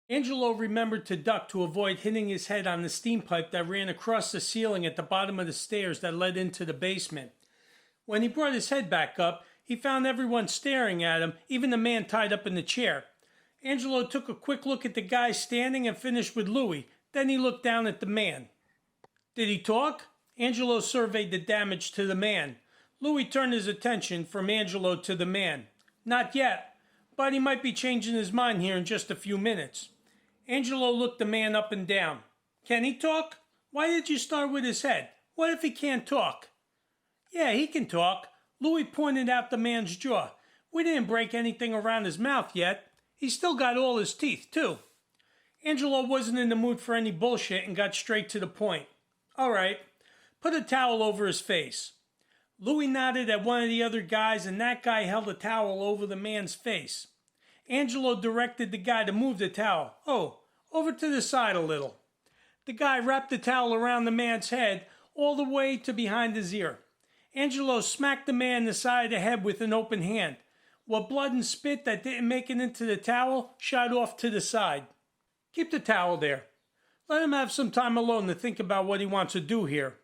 Angelo remembered to duck to avoid hitting his head on the steam pipe that ran across the ceiling at the bottom of the stairs that led into the basement. When he brought his head back up, he found everyone staring at him, even the man tied up in the chair. Angelo took a quick look at the guy standing and finished with Louis. Then he looked down at the man. Did he talk? Angelo surveyed the damage to the man. Louis turned his attention from Angelo to the man. Not yet, but he might be changing his mind here in just a few minutes. Angelo looked the man up and down. Can he talk? Why did you start with his head? What if he can't talk? Yeah, he can talk. Louis pointed out the man's jaw. We didn't break anything around his mouth yet. He's still got all his teeth, too. Angelo wasn't in the mood for any bullshit and got straight to the point. All right, put a towel over his face. Louis nodded at one of the other guys, and that guy held a towel over the man's face. Angelo directed the guy to move the towel. Oh, over to the side a little. The guy wrapped the towel around the man's head all the way to behind his ear. Angelo smacked the man in the side of the head with an open hand. What blood and spit that didn't make it into the towel shot off to the side. Keep the towel there. Let him have some time alone to think about what he wants to do here.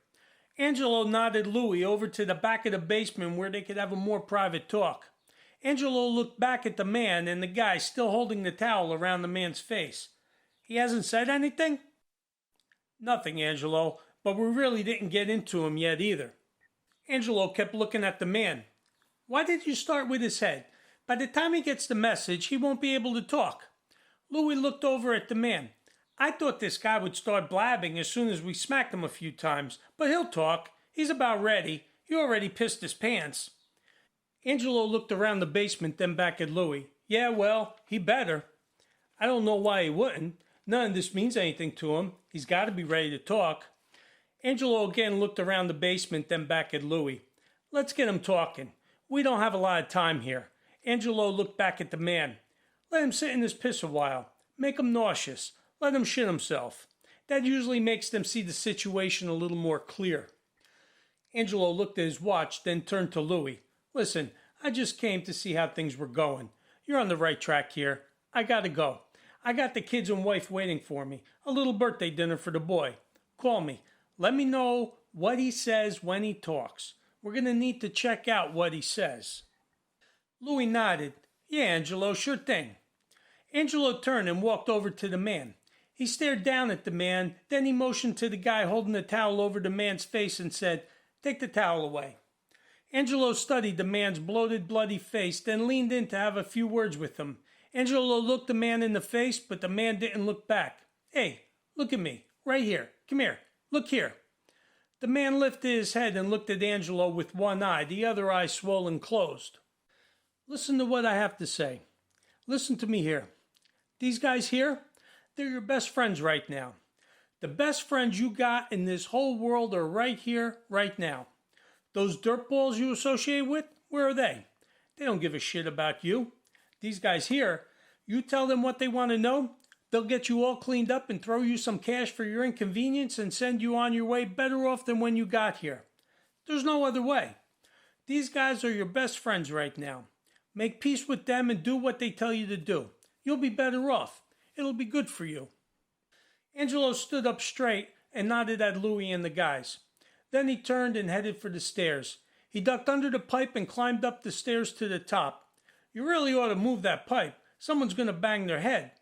Angelo nodded Louis over to the back of the basement where they could have a more private talk. Angelo looked back at the man and the guy still holding the towel around the man's face. He hasn't said anything? Nothing, Angelo, but we really didn't get into him yet either. Angelo kept looking at the man. Why did you start with his head? By the time he gets the message, he won't be able to talk. Louis looked over at the man. I thought this guy would start blabbing as soon as we smacked him a few times, but he'll talk. He's about ready. He already pissed his pants. Angelo looked around the basement, then back at Louis. Yeah, well, he better. I don't know why he wouldn't. None of this means anything to him. He's got to be ready to talk. Angelo again looked around the basement, then back at Louis. Let's get him talking. We don't have a lot of time here. Angelo looked back at the man. Let him sit in his piss a while. Make him nauseous. Let him shit himself. That usually makes them see the situation a little more clear. Angelo looked at his watch, then turned to Louis. Listen, I just came to see how things were going. You're on the right track here. I gotta go. I got the kids and wife waiting for me. A little birthday dinner for the boy. Call me. Let me know what he says when he talks. We're gonna need to check out what he says. Louis nodded. Yeah, Angelo, sure thing. Angelo turned and walked over to the man. He stared down at the man, then he motioned to the guy holding the towel over the man's face and said, Take the towel away. Angelo studied the man's bloated, bloody face, then leaned in to have a few words with him. Angelo looked the man in the face, but the man didn't look back. Hey, look at me. Right here. Come here. Look here. The man lifted his head and looked at Angelo with one eye, the other eye swollen closed. Listen to what I have to say. Listen to me here. These guys here, they're your best friends right now. The best friends you got in this whole world are right here, right now. Those dirtballs you associate with, where are they? They don't give a shit about you. These guys here, you tell them what they want to know, they'll get you all cleaned up and throw you some cash for your inconvenience and send you on your way better off than when you got here. There's no other way. These guys are your best friends right now. Make peace with them and do what they tell you to do. You'll be better off. It'll be good for you. Angelo stood up straight and nodded at Louis and the guys. Then he turned and headed for the stairs. He ducked under the pipe and climbed up the stairs to the top. You really ought to move that pipe. Someone's going to bang their head.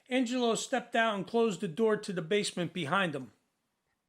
Angelo stepped out and closed the door to the basement behind him.